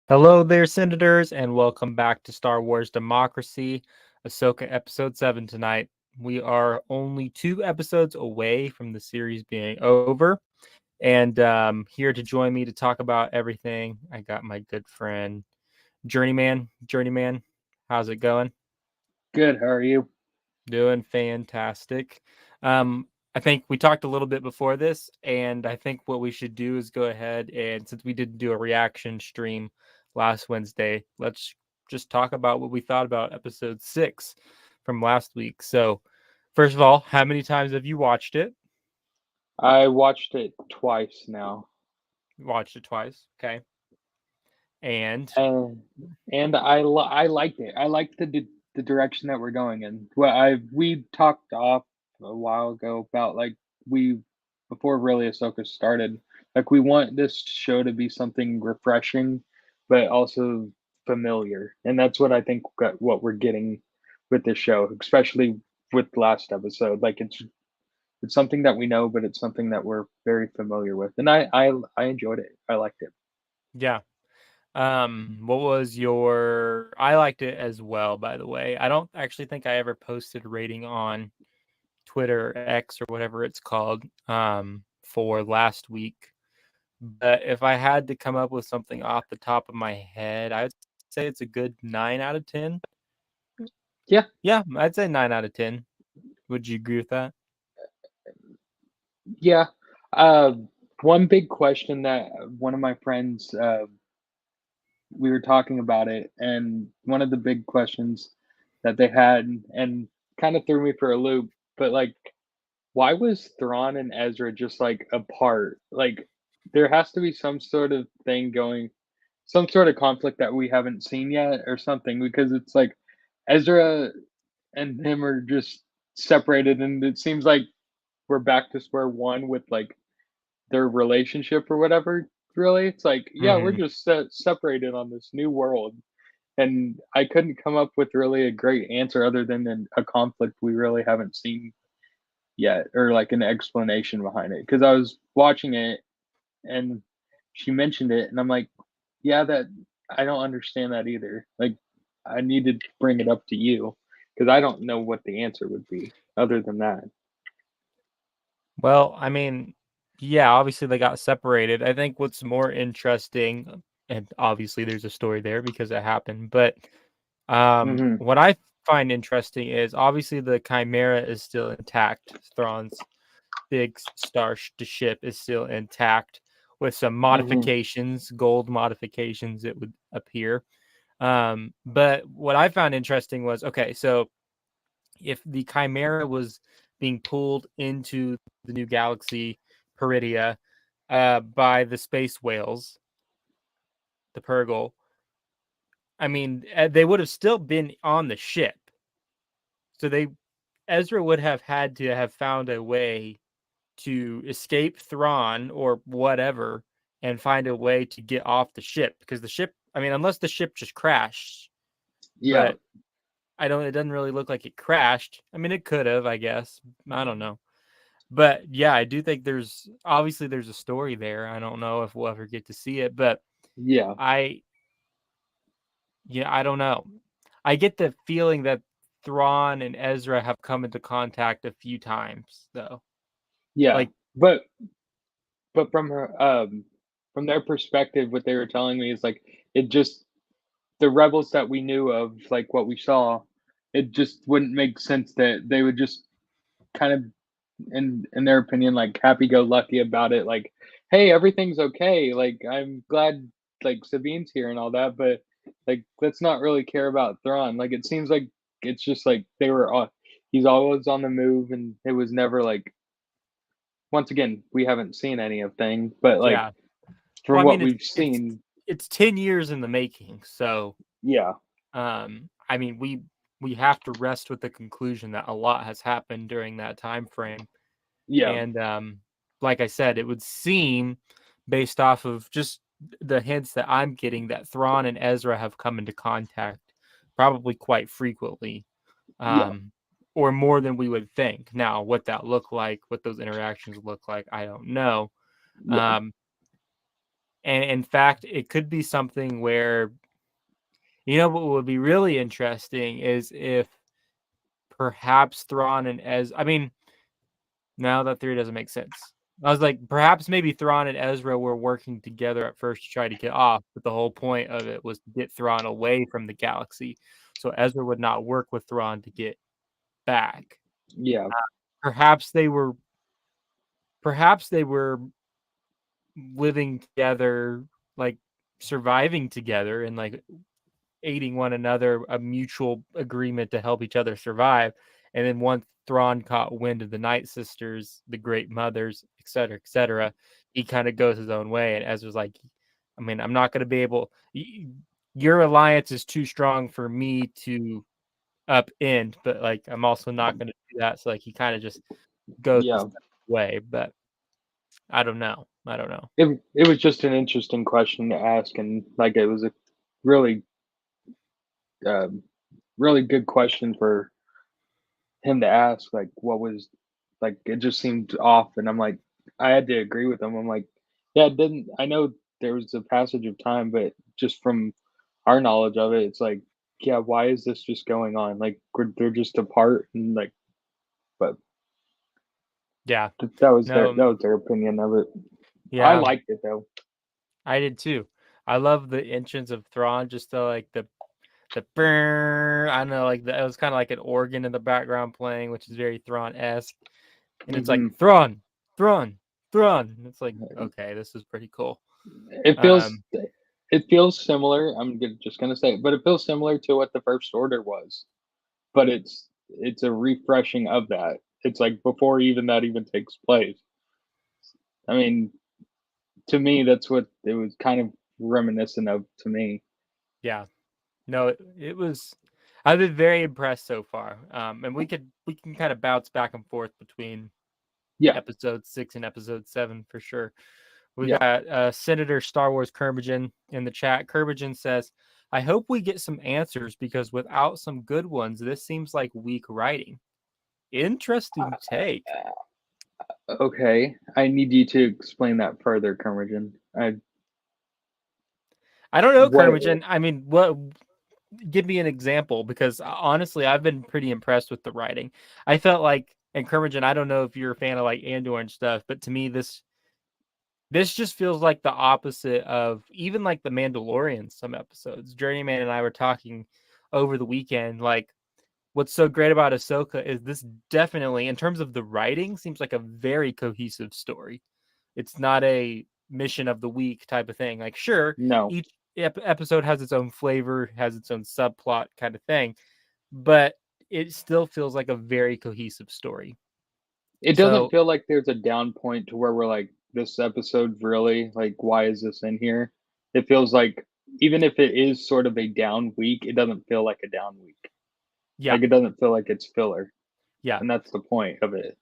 Hello there, Senators, and welcome back to Star Wars Democracy, Ahsoka Episode 7 tonight. We are only 2 episodes away from the series being over, and here to join me to talk about everything, I got my good friend, Journeyman. Journeyman, how's it going? Good. How are you? Doing fantastic. I think we talked a little bit before this, and I think what we should do is go ahead and since we didn't do a reaction stream last Wednesday, let's just talk about what we thought about episode 6 from last week. So, first of all, how many times have you watched it? I watched it twice now, Watched it twice, okay. And and I liked it. I liked the direction that we're going in. Well, I we talked off a while ago about we before really Ahsoka started. Like we want this show to be something refreshing, but also familiar, and that's what I think what we're getting with this show, especially with last episode. Like it's something that we know, but it's something that we're very familiar with, and I enjoyed it. I liked it. yeah. What was your I liked it as well, by the way. I don't actually think I ever posted a rating on Twitter X or whatever it's called for last week. But if I had to come up with something off the top of my head, I would say it's a good 9 out of 10. Yeah, Yeah, I'd say 9 out of 10. Would you agree with that? yeah. Uh, One big question that one of my friends we were talking about it, and one of the big questions that they had, and kind of threw me for a loop. But why was Thrawn and Ezra just apart? Like, there has to be some sort of thing going, some sort of conflict that we haven't seen yet, or something. Because it's like Ezra and him are just separated, and it seems like we're back to square one with their relationship or whatever. Really, it's like, yeah, we're Mm-hmm. just separated on this new world, and I couldn't come up with really a great answer other than a conflict we really haven't seen yet, or like an explanation behind it. Because I was watching it and she mentioned it, and I'm like, yeah, that I don't understand that either. Like, I need to bring it up to you because I don't know what the answer would be other than that. Well, I mean, yeah, obviously they got separated. I think what's more interesting, and obviously there's a story there because it happened, but Hmm. what I find interesting is obviously the Chimera is still intact. Thrawn's big ship is still intact with some Hmm. modifications, gold modifications, it would appear. But what I found interesting was okay, so if the Chimera was being pulled into the new galaxy, Peridia, by the space whales, the Purgle, I mean, they would have still been on the ship. So Ezra would have had to have found a way to escape Thrawn or whatever and find a way to get off the ship because the ship, I mean, unless the ship just crashed, Yeah, but it doesn't really look like it crashed. I mean, it could have, I guess. I don't know. But yeah, I do think there's a story there. I don't know if we'll ever get to see it, but yeah, I yeah, I don't know. I get the feeling that Thrawn and Ezra have come into contact a few times though. yeah. Like But from their perspective, what they were telling me is it just the rebels that we knew of, like what we saw, it just wouldn't make sense that they would just kind of, in their opinion, like happy go lucky about it. Like, hey, everything's okay. Like, I'm glad like Sabine's here and all that, but let's not really care about Thrawn. Like, it seems like it's just like they were. He's always on the move, and it was never like. Once again, we haven't seen anything, but yeah. Well, from I mean what it's we've it's seen, it's 10 years in the making. So, yeah, I mean we have to rest with the conclusion that a lot has happened during that time frame. yeah, And like I said, it would seem based off of just the hints that I'm getting that Thrawn and Ezra have come into contact probably quite frequently, yeah, um, or more than we would think. Now, what that look like, what those interactions look like, I don't know. yeah, Um, And in fact, it could be something where, what would be really interesting is if perhaps Thrawn and I mean, now that theory doesn't make sense. I was like, perhaps maybe Thrawn and Ezra were working together at first to try to get off, but the whole point of it was to get Thrawn away from the galaxy. So Ezra would not work with Thrawn to get back. Yeah. Perhaps they were living together, like surviving together and like aiding one another, a mutual agreement to help each other survive. And then once Thrawn caught wind of the Night Sisters, the Great Mothers, etc., he kind of goes his own way. And Ezra's like, I mean, I'm not going to be able. Your alliance is too strong for me to upend, but like I'm also not going to do that. So like he kind of just goes his way. But I don't know. It was just an interesting question to ask, and like it was a really really good question for him to ask. Like, what was like? It just seemed off, and I'm like, I had to agree with him. I'm like, yeah, it didn't. I know there was a passage of time, but just from our knowledge of it, it's like, yeah, why is this just going on? Like, they're just apart, and like, but Yeah, that was their opinion of it. Yeah, I liked it though. I did too. I love the entrance of Thrawn, just like the brrr, I don't know, like it was kind of like an organ in the background playing, which is very Thrawn-esque. And it's like Thrawn. And it's like, okay, this is pretty cool. It feels similar. I'm just gonna say it, but it feels similar to what the First Order was. But it's a refreshing of that. It's like before even that even takes place. I mean, to me, that's what it was kind of reminiscent of to me. Yeah. No, it was. I've been very impressed so far. And we can kind of bounce back and forth between episode 6 and episode 7 for sure. We got Senator Star Wars Curmudgeon in the chat. Curmudgeon says, I hope we get some answers because without some good ones, this seems like weak writing. Interesting take. Okay. I need you to explain that further, Curmudgeon. I don't know, Curmudgeon. I mean, what? Give me an example, because honestly, I've been pretty impressed with the writing. I felt like, and Curmudgeon, I don't know if you're a fan of like Andor and stuff, but to me, this just feels like the opposite of even like the Mandalorian. Some episodes, Journeyman and I were talking over the weekend. Like, what's so great about Ahsoka is this definitely, in terms of the writing, seems like a very cohesive story. It's not a mission of the week type of thing. Like, sure, each episode has its own flavor, has its own subplot kind of thing, but it still feels like a very cohesive story. It doesn't feel like there's a down point to where we're like, this episode really, like, why is this in here? It feels like even if it is sort of a down week, it doesn't feel like a down week. Yeah. Like, it doesn't feel like it's filler. Yeah. And that's the point of it.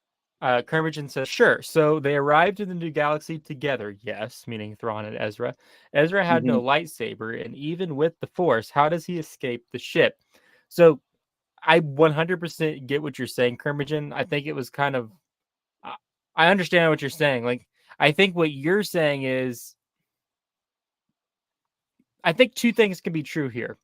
Curmudgeon says, sure. So they arrived in the new galaxy together. Yes, meaning Thrawn and Ezra. Ezra had no lightsaber, and even with the Force, how does he escape the ship? So I 100% get what you're saying, Curmudgeon. I think it was kind of, I understand what you're saying. Like, I think what you're saying is, I think two things can be true here.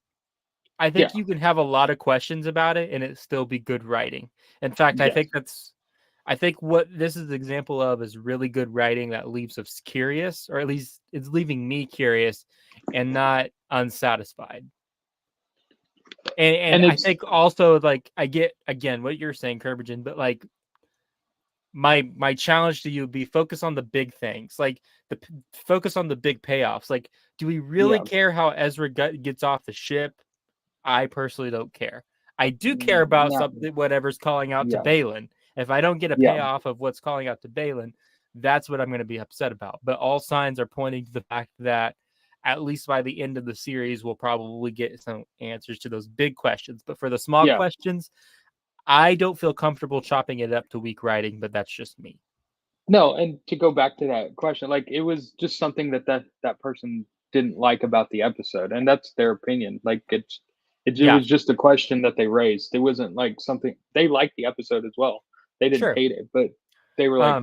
I think you can have a lot of questions about it and it still be good writing. In fact, I think what this is an example of is really good writing that leaves us curious, or at least it's leaving me curious and not unsatisfied. And I think also, like, I get again what you're saying, Curmudgeon, but like my challenge to you would be focus on the big things, like focus on the big payoffs. Like, do we really care how Ezra gets off the ship? I personally don't care. I do care about something, whatever's calling out to Baylan. If I don't get a payoff of what's calling out to Baylan, that's what I'm going to be upset about. But all signs are pointing to the fact that at least by the end of the series, we'll probably get some answers to those big questions. But for the small questions, I don't feel comfortable chopping it up to weak writing, but that's just me. No, and to go back to that question, like, it was just something that person didn't like about the episode, and that's their opinion. Like, it was just a question that they raised. It wasn't like something they liked the episode as well. They didn't hate it, but they were like,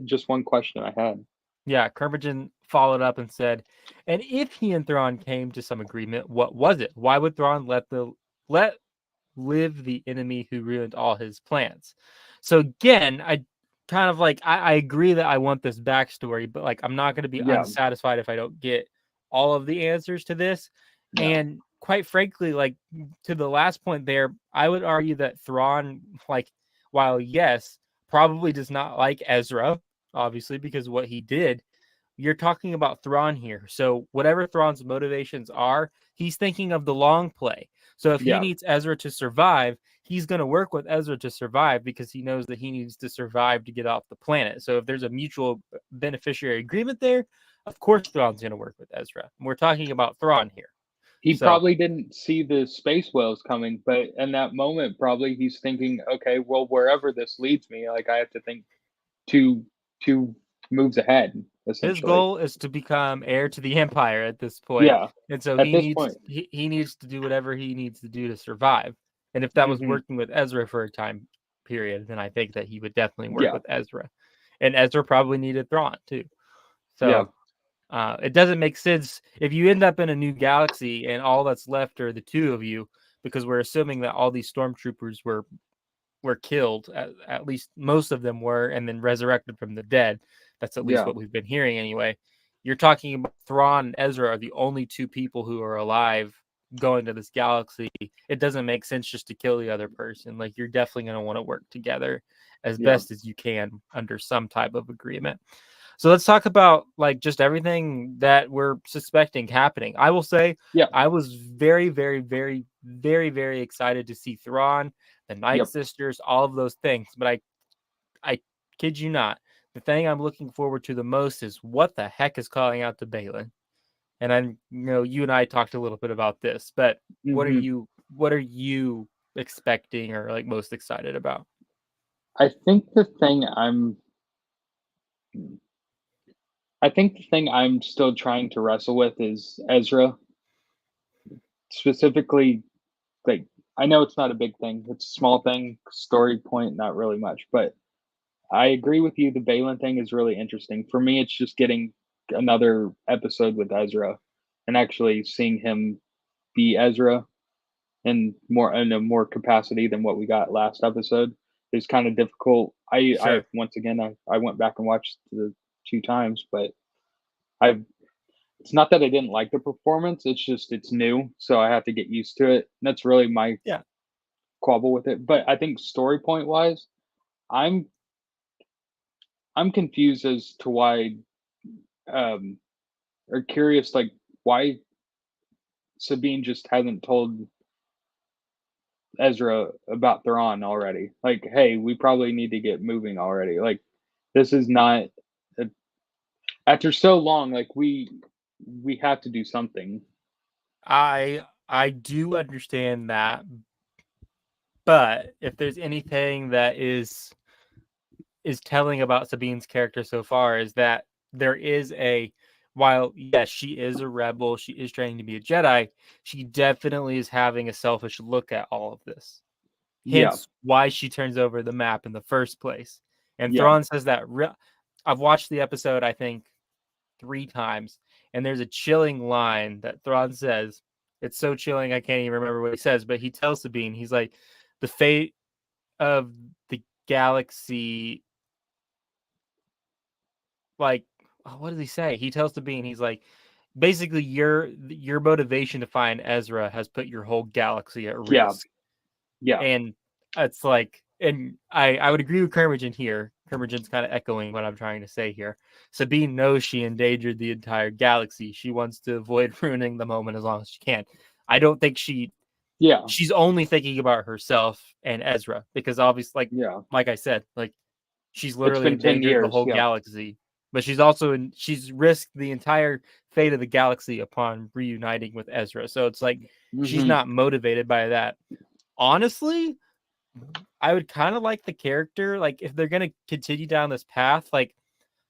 just one question I had. Yeah, Curmudgeon followed up and said, "And if he and Thrawn came to some agreement, what was it? Why would Thrawn let live the enemy who ruined all his plans?" So again, I kind of like I agree that I want this backstory, but like I'm not going to be Yeah, unsatisfied if I don't get all of the answers to this. yeah, And quite frankly, like to the last point there, I would argue that Thrawn, like, while yes, probably does not like Ezra, obviously because of what he did. You're talking about Thrawn here. So whatever Thrawn's motivations are, he's thinking of the long play. So if he yeah, needs Ezra to survive, he's going to work with Ezra to survive because he knows that he needs to survive to get off the planet. So if there's a mutual beneficiary agreement there, of course Thrawn's going to work with Ezra. And we're talking about Thrawn here. he So probably didn't see the space whales coming, but in that moment, probably he's thinking, okay, well, wherever this leads me, like I have to think two moves ahead, his essentially. goal is to become heir to the Empire at this point. Yeah, And so at he this needs point. he needs to do whatever he needs to do to survive. And if that was Hmm. working with Ezra for a time period, then I think that he would definitely work Yeah, with Ezra. And Ezra probably needed Thrawn too. yeah, So it doesn't make sense if you end up in a new galaxy and all that's left are the two of you, because we're assuming that all these stormtroopers were killed. At least most of them were, and then resurrected from the dead. That's at least yeah, what we've been hearing anyway. You're talking about Thrawn and Ezra are the only two people who are alive going to this galaxy. It doesn't make sense just to kill the other person. Like you're definitely going to want to work together as yeah, best as you can under some type of agreement. So let's talk about like just everything that we're suspecting happening. I will say yeah, I was very, very, very, very, very excited to see Thrawn, the Night yep. Sisters, all of those things. But I kid you not, the thing I'm looking forward to the most is what the heck is calling out to Baylan. And you and I talked a little bit about this, but Hmm. what are you expecting or like most excited about? I think the thing I'm I think the thing I'm still trying to wrestle with is Ezra. Specifically, like I know it's not a big thing. It's a small thing, story point, not really much. But I agree with you. The Balin thing is really interesting. For me, it's just getting another episode with Ezra and actually seeing him be Ezra in a more capacity than what we got last episode is kind of difficult. I Sure. once again I went back and watched the two times, but I it's not that I didn't like the performance. It's just it's new, so I have to get used to it. And that's really my Yeah. quabble with it. But I think story point wise, I'm I'm confused as to why um or curious like why Sabine just hasn't told Ezra about Thrawn already. Like, hey, we probably need to get moving already. Like, this is not a, after so long. Like, we have to do something. I do understand that, but if there's anything that is telling about Sabine's character so far is that there is a while yes, she is a rebel, she is training to be a Jedi, she definitely is having a selfish look at all of this. Yeah, Hence why she turns over the map in the first place. And yeah, Thrawn says that I've watched the episode I think 3 times, and there's a chilling line that Thrawn says. It's so chilling I can't even remember what he says, but he tells Sabine, he's like, the fate of the galaxy, like, what does he say? He tells Sabine, he's like, basically your motivation to find Ezra has put your whole galaxy at yeah, risk. yeah, And it's like, and I would agree with Curmudgeon here. Curmudgeon's kind of echoing what I'm trying to say here. Sabine knows she endangered the entire galaxy. She wants to avoid ruining the moment as long as she can. I don't think yeah, she's only thinking about herself and Ezra because obviously, yeah. like I said, like she's It's literally been 10 endangered the years. whole Yeah. galaxy. But she's also she's risked the entire fate of the galaxy upon reuniting with Ezra. So it's like she's Hmm. not motivated by that. Honestly, I would kind of like the character. Like, if they're gonna continue down this path, like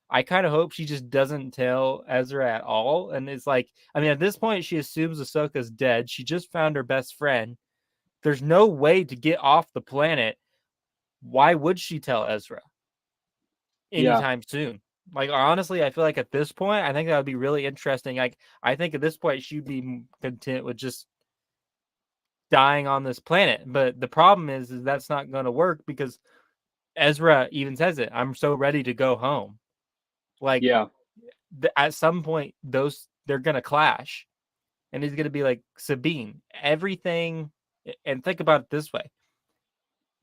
I kind of hope she just doesn't tell Ezra at all. And it's like, I mean, at this point, she assumes Ahsoka's dead. She just found her best friend. There's no way to get off the planet. Why would she tell Ezra Yeah. anytime soon? Like, honestly, I feel like at this point, I think that would be really interesting. Like, I think at this point, she'd be content with just dying on this planet. But the problem is that's not going to work because Ezra even says it. I'm so ready to go home. Like, Yeah. at some point, they're going to clash. And he's going to be like, Sabine, everything. And think about it this way.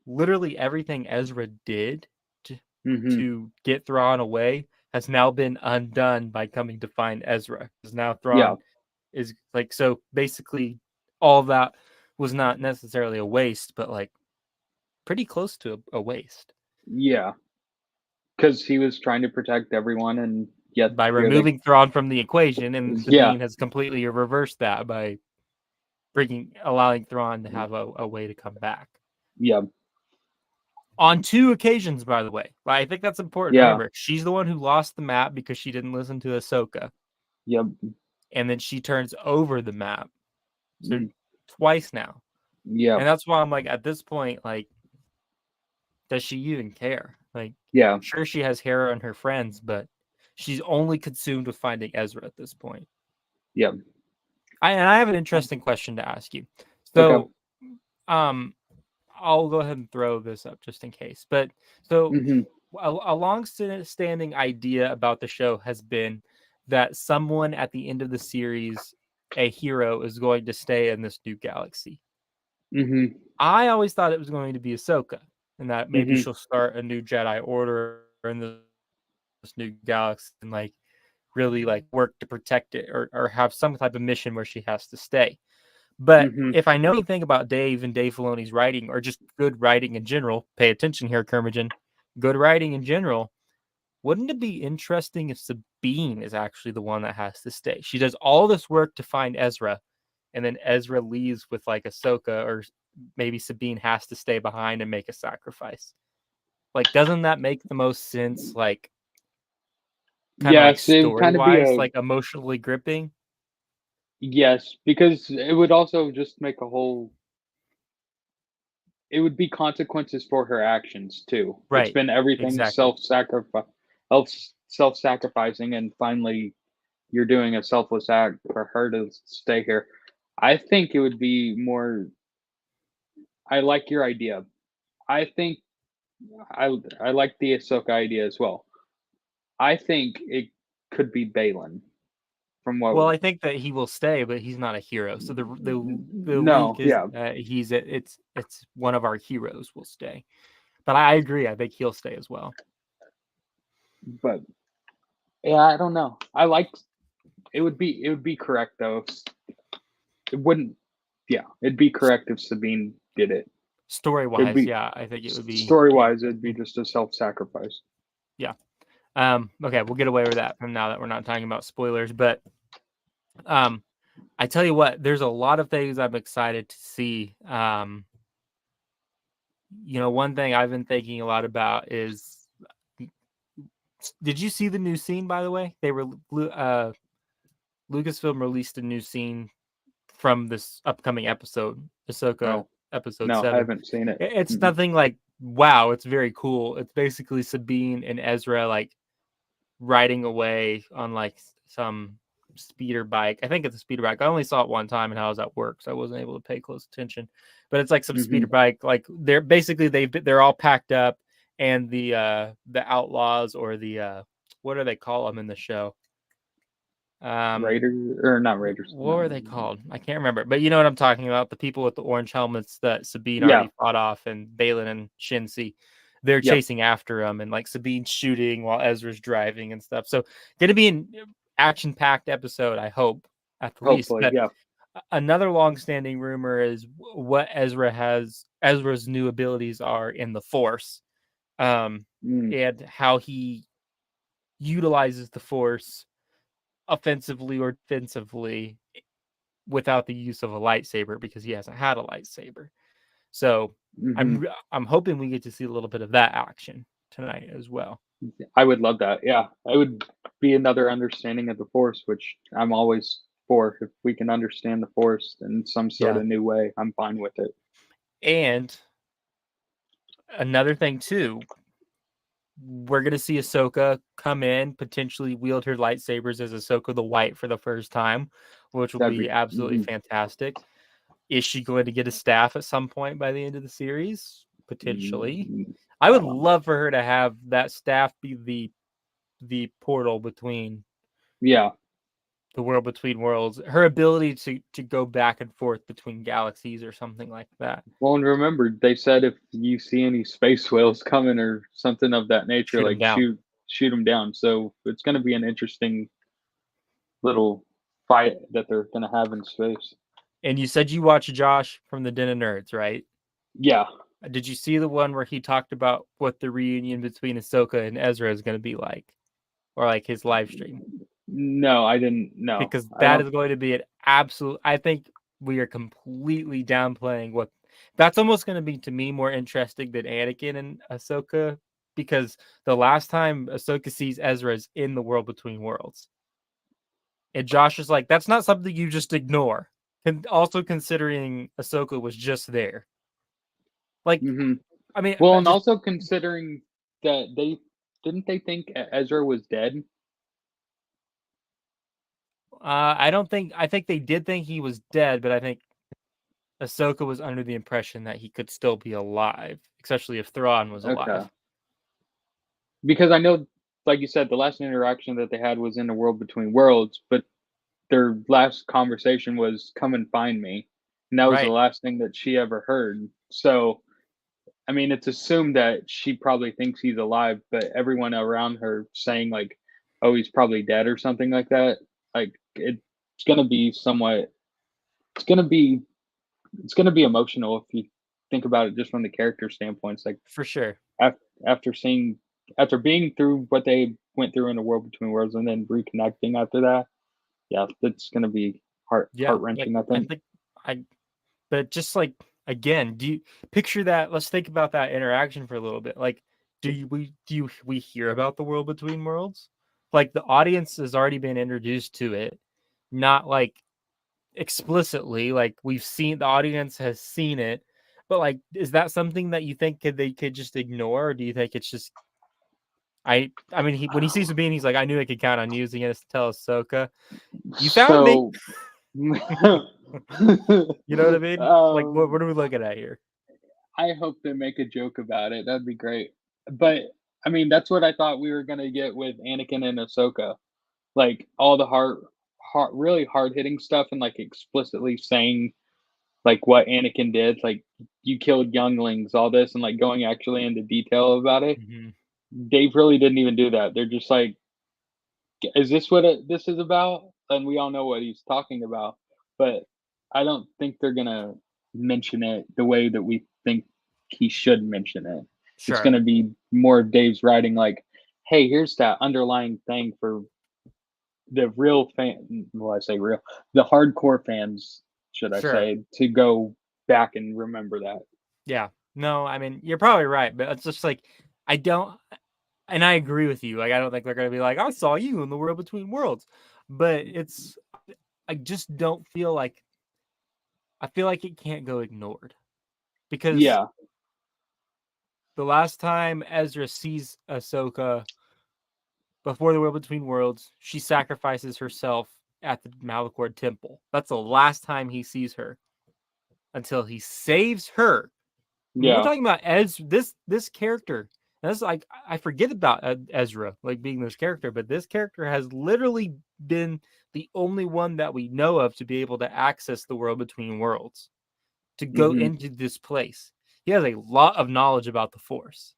Literally everything Ezra did to get Thrawn away has now been undone by coming to find Ezra. Because now Thrawn is like, so basically all that was not necessarily a waste, but like pretty close to a waste. Yeah. Because he was trying to protect everyone, and yet By removing Thrawn from the equation, and Yeah. Sabine has completely reversed that by allowing Thrawn to have a way to come back. Yeah. On 2 occasions, by the way. I think that's important to remember. She's the one who lost the map because she didn't listen to Ahsoka. Yep. And then she turns over the map. So twice now. Yeah. And that's why I'm like, at this point, like, does she even care? Like, Yeah. sure, she has Hera and her friends, but she's only consumed with finding Ezra at this point. Yeah. I have an interesting question to ask you. So, I'll go ahead and throw this up just in case. But so a long-standing idea about the show has been that someone at the end of the series, a hero, is going to stay in this new galaxy. I always thought it was going to be Ahsoka, and that maybe she'll start a new Jedi Order in this new galaxy and like really like work to protect it or have some type of mission where she has to stay. But if I know anything about Dave and Dave Filoni's writing, or just good writing in general, pay attention here, Kermagin, good writing in general, wouldn't it be interesting if Sabine is actually the one that has to stay? She does all this work to find Ezra, and then Ezra leaves with like Ahsoka, or maybe Sabine has to stay behind and make a sacrifice. Like, doesn't that make the most sense? Like, kind of like story-wise, like emotionally gripping? Yes, because it would also just make a whole. It would be consequences for her actions too. It's Right. been everything Exactly. self-sacrificing, and finally you're doing a selfless act for her to stay here. I think it would be more. I like your idea. I think I like the Ahsoka idea as well. I think it could be Baylan from what. Well, I think that he will stay, but he's not a hero. So the No, leak is it's one of our heroes will stay. But I agree. I think he'll stay as well. But yeah, I don't know. I like it would be correct though. It wouldn't. Yeah, it'd be correct if Sabine did it. Story-wise, yeah, I think it would be story-wise. It'd be just a self-sacrifice. Yeah. Okay, we'll get away with that from now that we're not talking about spoilers. But I tell you what, there's a lot of things I'm excited to see. One thing I've been thinking a lot about is, did you see the new scene, by the way? They were Lucasfilm released a new scene from this upcoming episode, Ahsoka episode 7. I haven't seen it. It's nothing like, wow, it's very cool. It's basically Sabine and Ezra like riding away on like some speeder bike. I think it's a speeder bike. I only saw it one time and I was at work, so I wasn't able to pay close attention. But it's like some speeder bike. Like they're basically they're all packed up, and the outlaws, or the what do they call them in the show? Raiders, or not Raiders. What were they called? I can't remember. But you know what I'm talking about. The people with the orange helmets that Sabine already fought off, and Baylan and Shin Hatti. They're chasing after him, and like Sabine's shooting while Ezra's driving and stuff. So going to be an action-packed episode, I hope, at the least. But another long-standing rumor is what Ezra's new abilities are in the Force, and how he utilizes the Force offensively or defensively without the use of a lightsaber, because he hasn't had a lightsaber. So I'm hoping we get to see a little bit of that action tonight as well. I would love that. Yeah, it would be another understanding of the Force, which I'm always for. If we can understand the Force in some sort of new way, I'm fine with it. And another thing too, we're gonna see Ahsoka come in, potentially wield her lightsabers as Ahsoka the White for the first time, which will That'd be be absolutely fantastic. Is she going to get a staff at some point by the end of the series? Potentially. I would I don't know. love for her to have that staff be the portal between Yeah. the world between worlds. Her ability to go back and forth between galaxies or something like that. Well, and remember, they said if you see any space whales coming or something of that nature, Shoot them like down. shoot them down. So it's going to be an interesting little fight that they're going to have in space. And you said you watched Josh from the Den of Nerds, right? Yeah. Did you see the one where he talked about what the reunion between Ahsoka and Ezra is going to be like? Or like his live stream? No, I didn't. No, Because I that don't. is going to be an absolute. I think we are completely downplaying what. That's almost going to be, to me, more interesting than Anakin and Ahsoka. Because the last time Ahsoka sees Ezra is in the world between worlds. And Josh is like, that's not something you just ignore. And also considering Ahsoka was just there. Like, Hmm. I mean, Well, I and just also considering that they think Ezra was dead. I don't think. I think they did think he was dead, but I think Ahsoka was under the impression that he could still be alive, especially if Thrawn was Okay, alive. because I know, like you said, the last interaction that they had was in the world between worlds, but their last conversation was "Come and find me," and that was the Right. last thing that she ever heard. So, I mean, it's assumed that she probably thinks he's alive, but everyone around her saying like, "Oh, he's probably dead" or something like that. Like it's gonna be somewhat. It's gonna be. It's gonna be emotional if you think about it just from the character standpoint. It's like For sure. after seeing, after being through what they went through in the world between worlds, and then reconnecting after that. Yeah, that's gonna be Yeah. heart Like wrenching. I I think. think I but just like again, do you picture that? Let's think about that interaction for a little bit. Like, we hear about the world between worlds? Like the audience has already been introduced to it, not like explicitly, like we've seen the audience has seen it, but like is that something that you think they could just ignore, or do you think it's just I mean when he sees Sabine, he's like, I knew I could count on using it to tell Ahsoka, you found me. So, You know what I mean? Like what are we looking at here? I hope they make a joke about it. That'd be great. But I mean, that's what I thought we were gonna get with Anakin and Ahsoka. Like all the really hard hitting stuff, and like explicitly saying like what Anakin did, like you killed younglings, all this, and like going actually into detail about it. Mhm. They really didn't even do that. They're just like, is this what this is about? And we all know what he's talking about, but I don't think they're gonna mention it the way that we think he should mention it. It's Sure. gonna be more of Dave's writing, like, "Hey, here's that underlying thing for the real fan." Well, I say real, the hardcore fans, should I Sure. say, to go back and remember that. Yeah. No, I mean, you're probably right, but it's just like I don't and I agree with you. Like I don't think they're going to be like, I saw you in the world between worlds. But it's I just don't feel like I feel like it can't go ignored because Yeah. the last time Ezra sees Ahsoka before the world between worlds, she sacrifices herself at the Malachor temple. That's the last time he sees her until he saves her. I mean, we're Yeah. talking about this character. And that's like I forget about Ezra like being this character, but this character has literally been the only one that we know of to be able to access the world between worlds, to go Mhm. into this place. He has a lot of knowledge about the Force.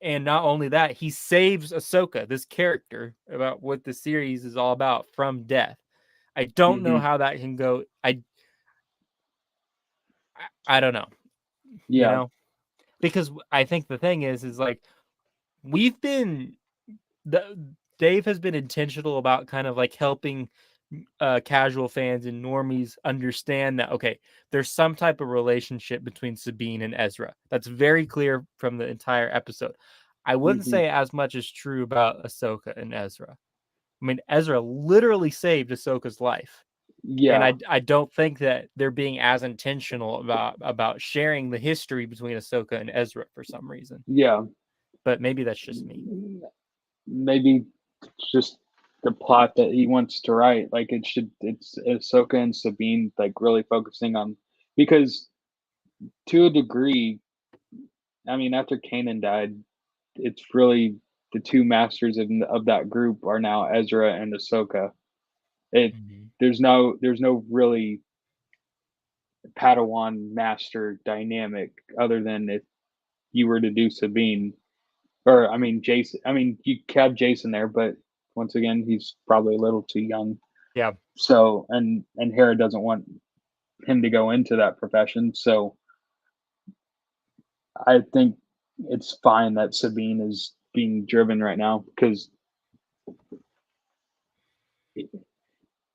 And not only that, he saves Ahsoka, this character, about what the series is all about, from death. I don't know Mhm. how that can go. I don't know, you Yeah. know, because I think the thing is like we've been the Dave has been intentional about kind of like helping casual fans and normies understand that okay, there's some type of relationship between Sabine and Ezra. That's very clear from the entire episode. I wouldn't Mhm. say as much is true about Ahsoka and Ezra. I mean, Ezra literally saved Ahsoka's life. And Yeah. I don't think that they're being as intentional about sharing the history between Ahsoka and Ezra for some reason. Yeah. but maybe that's just me. Maybe it's just the plot that he wants to write. Like it's Ahsoka and Sabine like really focusing on, because to a degree, I mean, after Kanan died, it's really the two masters of that group are now Ezra and Ahsoka. It Mhm. there's no really Padawan master dynamic other than if you were to do Sabine, or I mean Jason. I mean you have Jason there, but once again he's probably a little too young. Yeah. So and Hera doesn't want him to go into that profession. So I think it's fine that Sabine is being driven right now because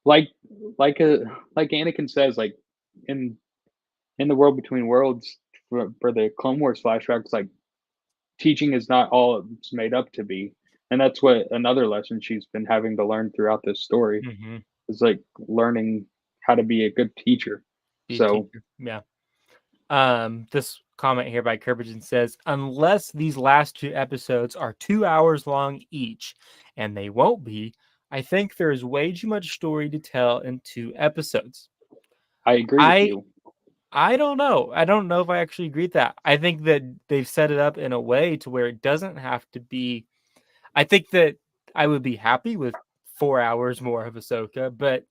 like like Anakin says, like in in the world between worlds for the Clone Wars flashbacks, like teaching is not all it's made up to be. And that's what another lesson she's been having to learn throughout this story Hmm. is like learning how to be a good teacher. Be a So teacher. Yeah. This comment here by Curbigen says, unless these last 2 episodes are 2 hours long each, and they won't be, I think there is way too much story to tell in 2 episodes. I agree with I you. I don't know. I don't know if I actually agree with that. I think that they've set it up in a way to where it doesn't have to be. I think that I would be happy with 4 hours more of Ahsoka, but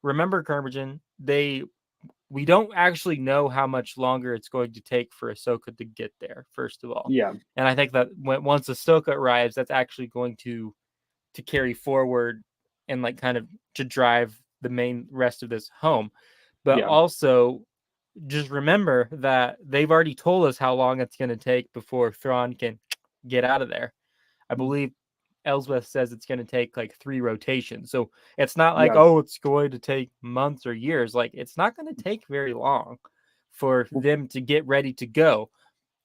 remember, Kermagin, we don't actually know how much longer it's going to take for Ahsoka to get there, first of all. Yeah. And I think that once Ahsoka arrives, that's actually going to carry forward and like kind of to drive the main rest of this home. But Yeah. also just remember that they've already told us how long it's going to take before Thrawn can get out of there. I believe Elsbeth says it's going to take like 3 rotations. So it's not like, Yeah. oh, it's going to take months or years. Like it's not going to take very long for them to get ready to go.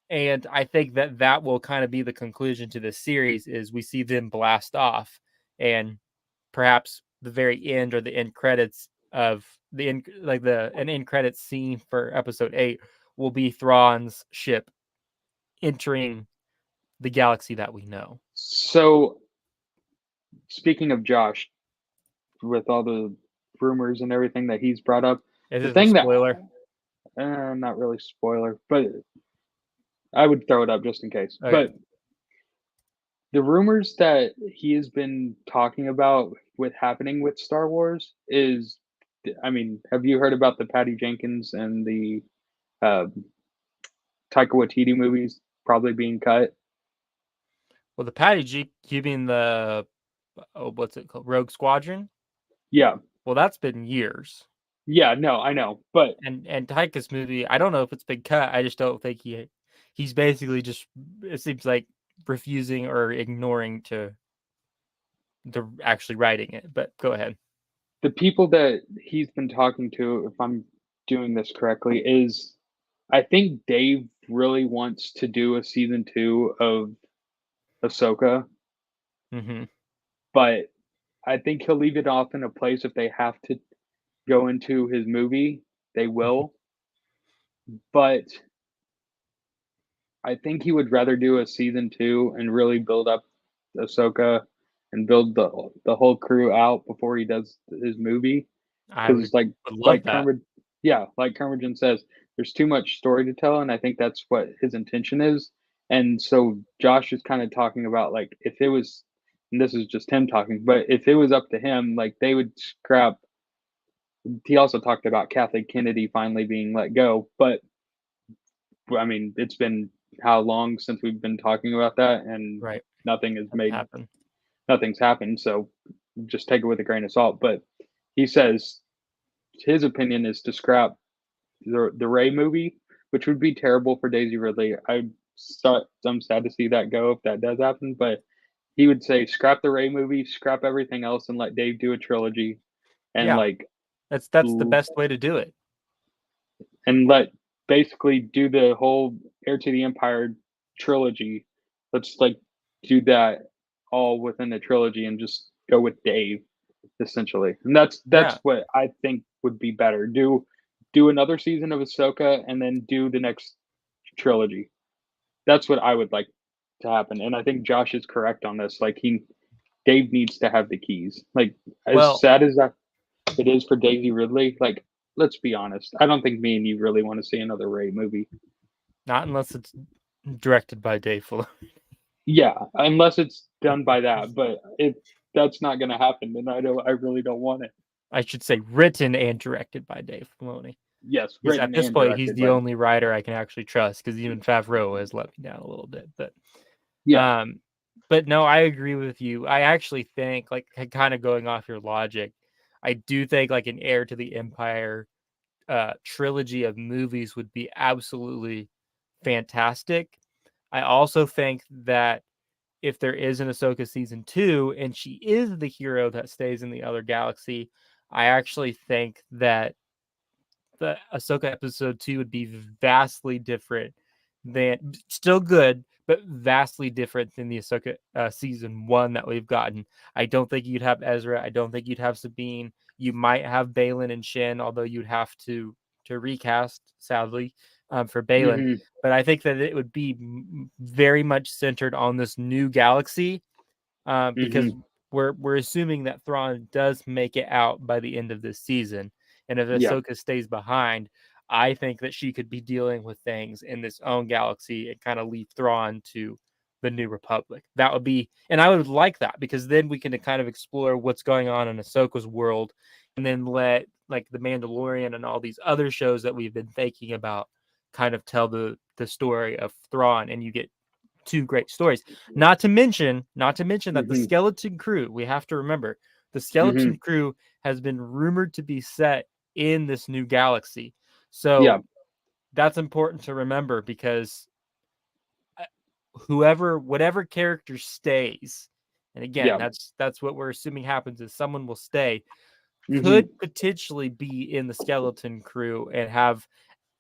And I think that that will kind of be the conclusion to this series is we see them blast off and perhaps the very end or the end credits of the end, like an end credits scene for episode 8 will be Thrawn's ship entering the galaxy that we know. So speaking of Josh, with all the rumors and everything that he's brought up, Is the this a thing that spoiler? not really spoiler, but I would throw it up just in case. Okay. But the rumors that he has been talking about with happening with Star Wars is, I mean, have you heard about the Patty Jenkins and the uh, Taika Waititi movies probably being cut? Well, the Patty G, you mean the what's it called, Rogue Squadron? Yeah, Well, that's been years. yeah, no, I know, but And Taika's movie, I don't know if it's been cut. I just don't think he's basically just, it seems like, refusing or ignoring to actually writing it. But go ahead. the people that he's been talking to, if I'm doing this correctly, is I think Dave really wants to do a season 2 of Ahsoka, Hmm. but I think he'll leave it off in a place if they have to go into his movie, they will. But I think he would rather do a season 2 and really build up Ahsoka and build the whole crew out before he does his movie. I Because would love that. Like Kermagin says, there's too much story to tell, and I think that's what his intention is. And so Josh is kind of talking about like if it was, and this is just him talking, but if it was up to him, like they would scrap. He also talked about Kathleen Kennedy finally being let go, but I mean, it's been how long since we've been talking about that, and Right. nothing has That's made happened. nothing's happened. So just take it with a grain of salt. But he says his opinion is to scrap the Ray movie, which would be terrible for Daisy Ridley. I'm sad to see that go if that does happen, but he would say scrap the Ray movie, scrap everything else, and let Dave do a trilogy, and Yeah. like That's the best way to do it. and let basically do the whole Heir to the Empire trilogy. Let's like do that all within the trilogy and just go with Dave essentially. And Yeah. that's what I think would be better. Do another season of Ahsoka and then do the next trilogy. That's what I would like to happen. And I think Josh is correct on this. Like Dave needs to have the keys. Like as sad as that it is for Daisy Ridley, like let's be honest. I don't think me and you really want to see another Rey movie. Not unless it's directed by Dave Filoni. Yeah, unless it's done by that. But if that's not going to happen, then I really don't want it. I should say written and directed by Dave Filoni. Yes, at this point, he's the only writer I can actually trust, because even Favreau has let me down a little bit. But yeah, but no, I agree with you. I actually think, like, kind of going off your logic, I do think like an Heir to the Empire trilogy of movies would be absolutely fantastic. I also think that if there is an Ahsoka season 2 and she is the hero that stays in the other galaxy, I actually think that the Ahsoka episode 2 would be vastly different than, still good, but vastly different than the Ahsoka season 1 that we've gotten. I don't think you'd have Ezra. I don't think you'd have Sabine. You might have Baylan and Shin, although you'd have to recast, sadly, for Baylan. Mm-hmm. But I think that it would be very much centered on this new galaxy, because we're assuming that Thrawn does make it out by the end of this season. And if Ahsoka stays behind, I think that she could be dealing with things in this own galaxy and kind of leave Thrawn to the New Republic. That would be, and I would like that, because then we can kind of explore what's going on in Ahsoka's world, and then let like the Mandalorian and all these other shows that we've been thinking about kind of tell the story of Thrawn, and you get two great stories. Not to mention that the Skeleton Crew, we have to remember, the Skeleton Crew has been rumored to be set in this new galaxy. So that's important to remember, because whatever character stays, and again, that's what we're assuming happens, is someone will stay, could potentially be in the Skeleton Crew and have,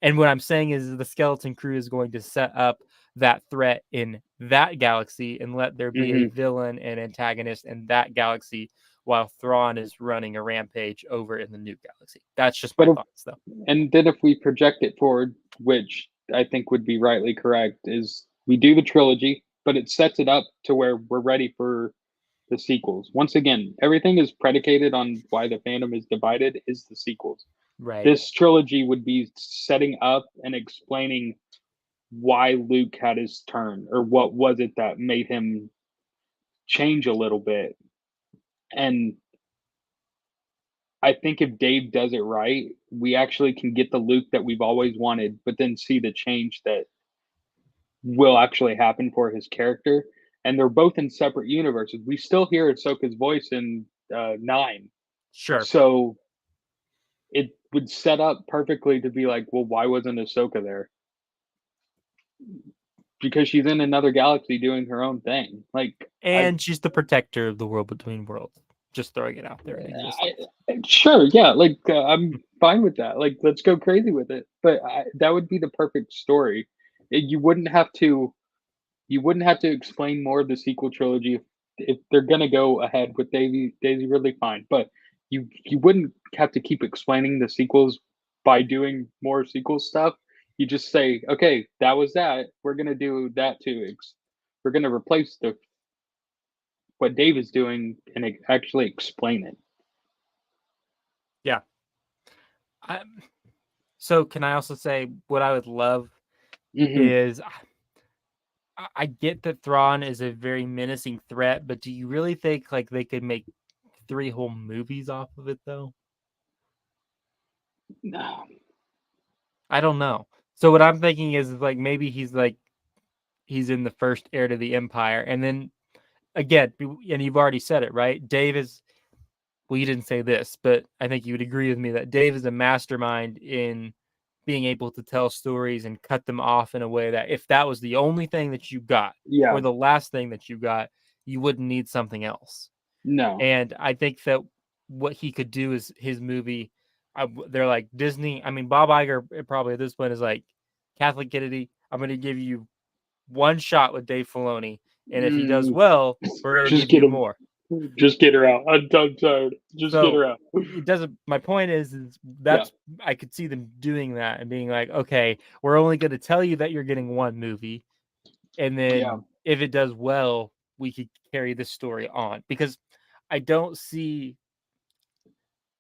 and what I'm saying is the Skeleton Crew is going to set up that threat in that galaxy and let there be a villain and antagonist in that galaxy, while Thrawn is running a rampage over in the new galaxy. That's just my thoughts, though. And then if we project it forward, which I think would be rightly correct, is we do the trilogy, but it sets it up to where we're ready for the sequels. Once again, everything is predicated on why the fandom is divided is the sequels. Right. This trilogy would be setting up and explaining why Luke had his turn, or what was it that made him change a little bit. And I think if Dave does it right, we actually can get the Luke that we've always wanted, but then see the change that will actually happen for his character. And they're both in separate universes. We still hear Ahsoka's voice in 9. Sure. So it would set up perfectly to be like, well, why wasn't Ahsoka there? Because she's in another galaxy doing her own thing. She's the protector of the world between worlds. Just throwing it out there. Sure, yeah. I'm fine with that. Let's go crazy with it. But that would be the perfect story. You wouldn't have to explain more of the sequel trilogy if they're gonna go ahead with Daisy Ridley. Fine, but you wouldn't have to keep explaining the sequels by doing more sequel stuff. You just say, okay, that was that. We're gonna do that too. We're gonna replace what Dave is doing and actually explain it. Yeah. So can I also say what I would love is, I get that Thrawn is a very menacing threat, but do you really think like they could make 3 whole movies off of it, though? No. I don't know. So what I'm thinking is like maybe he's in the first Heir to the Empire, and then again, and you've already said it, right? Dave is, well, you didn't say this, but I think you would agree with me that Dave is a mastermind in being able to tell stories and cut them off in a way that if that was the only thing that you got, or the last thing that you got, you wouldn't need something else. No. And I think that what he could do is his movie, they're like Disney. I mean, Bob Iger probably at this point is like, Kathleen Kennedy, I'm going to give you one shot with Dave Filoni. And if he does well, we're going to give you more. Just get her out. I'm tired. Get her out. It doesn't. My point is that's I could see them doing that and being like, okay, we're only going to tell you that you're getting one movie, and then if it does well, we could carry this story on, because I don't see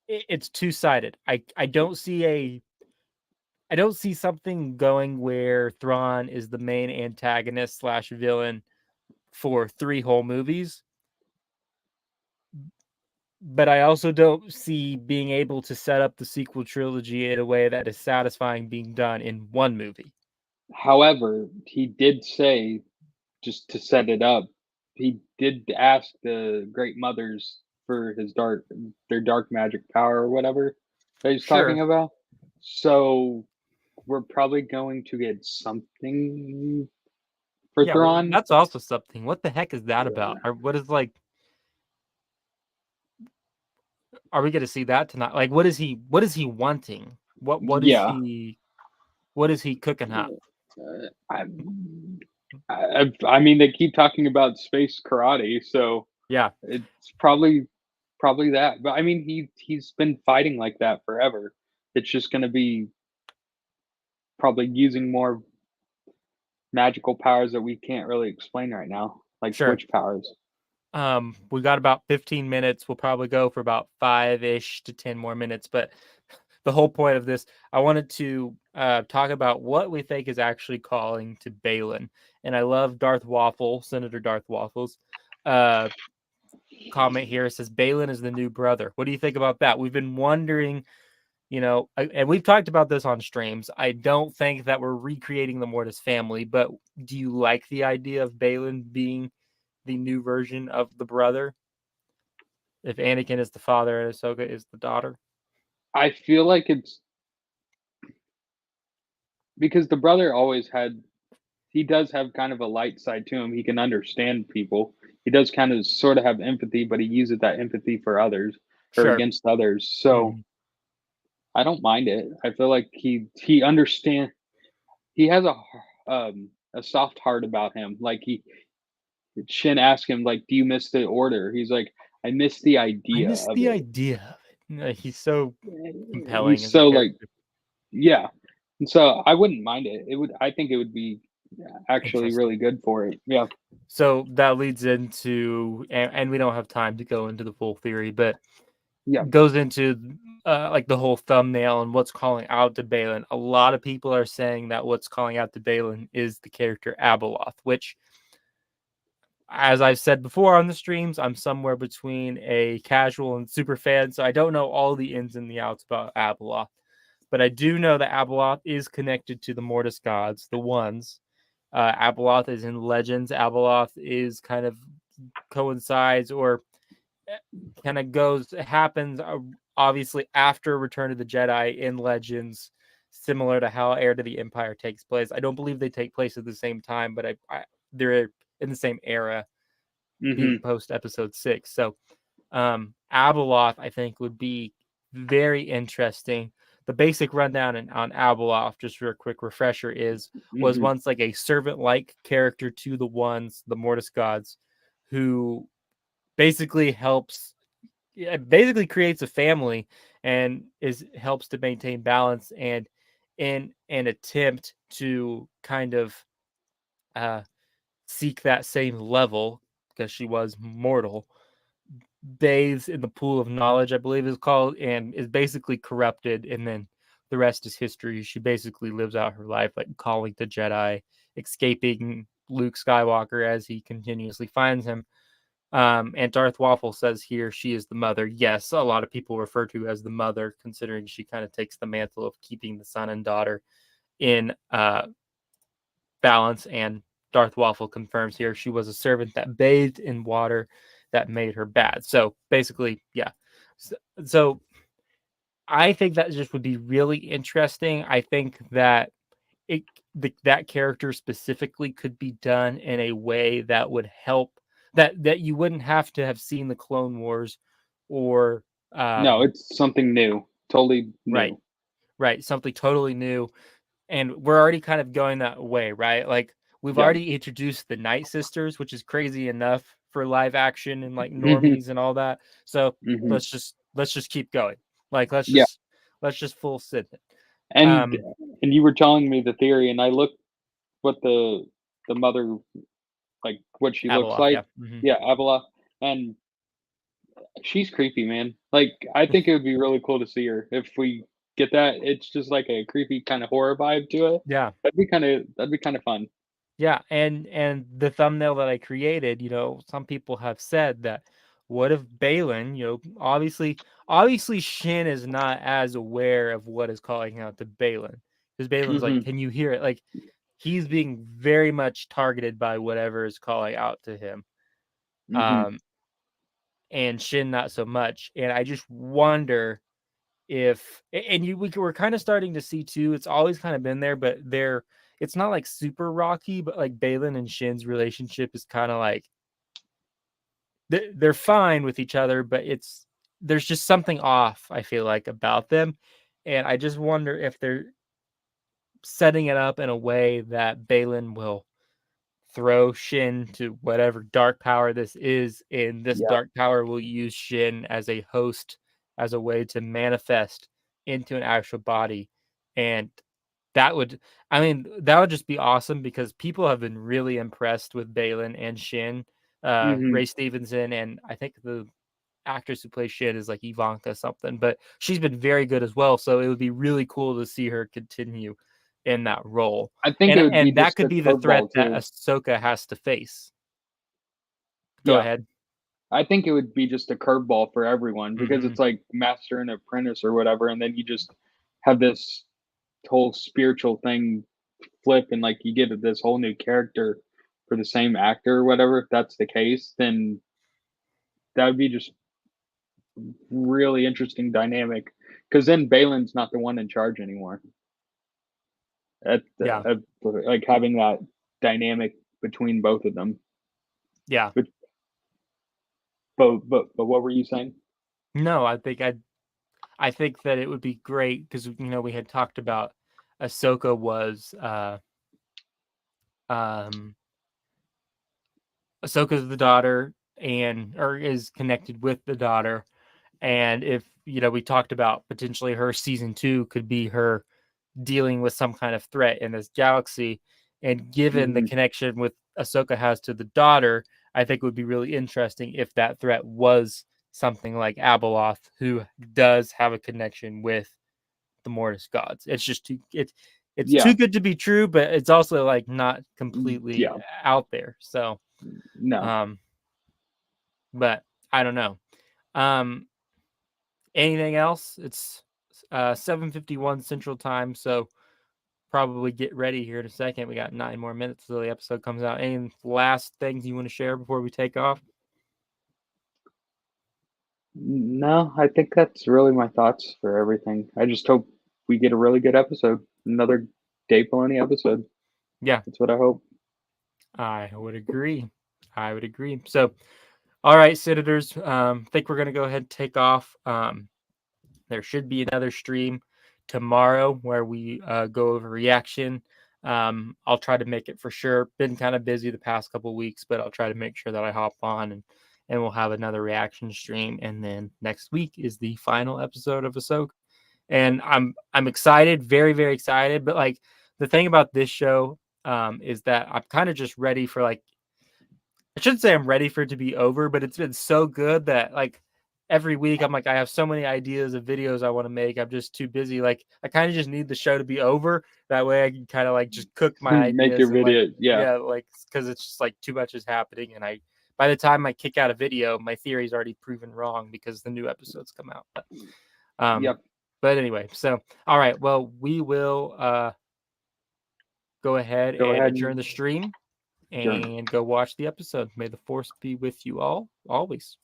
it's two-sided. I don't see something going where Thrawn is the main antagonist / villain for 3 whole movies. But I also don't see being able to set up the sequel trilogy in a way that is satisfying being done in 1 movie. However, he did say, just to set it up, he did ask the Great Mothers for their dark magic power or whatever that he's talking Sure. about. So we're probably going to get something for Yeah, well, Thrawn. that's also something. What the heck is that about? Or what is, like, are we gonna see that tonight? Like, what is he wanting? What is Yeah. he cooking up? I mean, they keep talking about space karate, so Yeah, it's probably that. But I mean, he's been fighting like that forever. It's just going to be probably using more magical powers that we can't really explain right now, like sure. Twitch powers. We got about 15 minutes. We'll probably go for about 5-ish to 10 more minutes, but the whole point of this, I wanted to talk about what we think is actually calling to Baylan. And I love Senator Darth Waffles. Comment here says Baylan is the new brother. What do you think about that? We've been wondering, and we've talked about this on streams. I don't think that we're recreating the Mortis family, but do you like the idea of Baylan being the new version of the brother? If Anakin is the father and Ahsoka is the daughter? I feel like it's because the brother he does have kind of a light side to him. He can understand people. He does kind of sort of have empathy, but he uses that empathy for others or Sure. against others. So I don't mind it. I feel like he understand. He has a soft heart about him. Like Shin asked him like, "Do you miss the order?" He's like, "I miss the I idea miss of the it." idea of it. He's so compelling He's as a so like, character. yeah. And so I wouldn't mind it. I think it would be actually Interesting. really good for it. Yeah. So that leads into, and we don't have time to go into the full theory, but Yeah. goes into like the whole thumbnail and what's calling out to Baylan. A lot of people are saying that what's calling out to Baylan is the character Abeloth, which, as I've said before on the streams, I'm somewhere between a casual and super fan, so I don't know all the ins and the outs about Abeloth. But I do know that Abeloth is connected to the Mortis gods, the ones. Abeloth is in Legends. Abeloth is kind of coincides or kind of happens obviously after Return of the Jedi in Legends, similar to how Heir to the Empire takes place. I don't believe they take place at the same time, but they're in the same era, being post Episode 6. So Abeloth, I think, would be very interesting. The basic rundown on Abeloth, just for a quick refresher, was once like a servant-like character to the Mortis gods, who basically creates a family and helps to maintain balance, and in an attempt to kind of seek that same level, because she was mortal, bathes in the pool of knowledge, I believe is called, and is basically corrupted, and then the rest is history. She basically lives out her life like calling the Jedi, escaping Luke Skywalker as he continuously finds him. And Darth Waffle says here she is the mother. Yes, a lot of people refer to her as the mother, considering she kind of takes the mantle of keeping the son and daughter in balance. And Darth Waffle confirms here she was a servant that bathed in water that made her bad. So basically, yeah. So I think that just would be really interesting. I think that that character specifically could be done in a way that would help, that you wouldn't have to have seen the Clone Wars or No, it's something new, totally right, new. something totally new. And we're already kind of going that way, right? Like, we've Yeah. already introduced the Night Sisters, which is crazy enough for live action and like normies and all that. So let's just keep going. Like, Yeah. let's just full send it. And you were telling me the theory, and I looked what the mother like what she looks Abeloth, yeah. like. Mhm. Yeah, Abeloth, and she's creepy, man. Like I think it would be really cool to see her if we get that. It's just like a creepy kind of horror vibe to it. Yeah. That'd be kind of fun. Yeah, and the thumbnail that I created, some people have said that what if Baylan, obviously Shin is not as aware of what is calling out to Baylan. Because Baylan's like, Hmm. can you hear it? Like he's being very much targeted by whatever is calling out to him. Hmm. Um, and Shin not so much. And I just wonder if and we're kind of starting to see too, it's always kind of been there, but it's not like super rocky, but like Baylan and Shin's relationship is kind of like they're fine with each other, but there's just something off, I feel like, about them. And I just wonder if they're setting it up in a way that Baylan will throw Shin to whatever dark power this is, and this Yeah. dark power will use Shin as a host, as a way to manifest into an actual body. And that would, that would just be awesome because people have been really impressed with Baylan and Shin. Hmm. Ray Stevenson, and I think the actress who plays Shin is like Ivanka something, but she's been very good as well. So it would be really cool to see her continue in that role. I think it And would be and that just could a be the threat curveball that too. Ahsoka has to face. Go Yeah. ahead. I think it would be just a curveball for everyone because Hmm. it's like master and apprentice or whatever, and then you just have this whole spiritual thing flip, and like you get this whole new character for the same actor or whatever. If that's the case, then that would be just really interesting dynamic. Because then Balin's not the one in charge anymore. Yeah. Like having that dynamic between both of them. Yeah. But but what were you saying? No, I think that it would be great because we had talked about Ahsoka was um Ahsoka's the daughter and or is connected with the daughter. And if we talked about potentially her season 2 could be her dealing with some kind of threat in this galaxy. And given the Hmm. connection with Ahsoka has to the daughter, I think it would be really interesting if that threat was something like Abeloth, who does have a connection with the Mortis gods. It's just it's too Yeah. good to be true, but it's also like not completely Yeah. out there. So, No. um, but I don't know. Um, anything else? It's 7:51 Central Time, so probably get ready here in a second. We got 9 more minutes till the episode comes out. Any last things you want to share before we take off? No, I think that's really my thoughts for everything. I just hope we get a really good episode. Another Dave Filoni episode. Yeah, That's what I hope. I would agree. I would agree. So, all right, Senators. Think we're gonna go ahead and take off. There should be another stream tomorrow where we go over reaction. I'll try to make it for sure. Been kind of busy the past couple weeks, but I'll try to make sure that I hop on and we'll have another reaction stream. And then next week is the final episode of Ahsoka. And I'm excited, very, very excited. But like the thing about this show is that I'm kind of just ready for like I shouldn't say I'm ready for it to be over, but it's been so good that like every week I'm like I have so many ideas of videos I want to make. I'm just too busy. Like I kind of just need the show to be over. That way I can kind of like just cook my Make your ideas and like video. Yeah. yeah, like because it's just like too much is happening and I by the time I kick out a video, my theory's already proven wrong because the new episodes come out. Um Yep. but anyway, so all right, well we will go ahead Go and ahead adjourn and the stream adjourn. and go watch the episode. May the force be with you all always.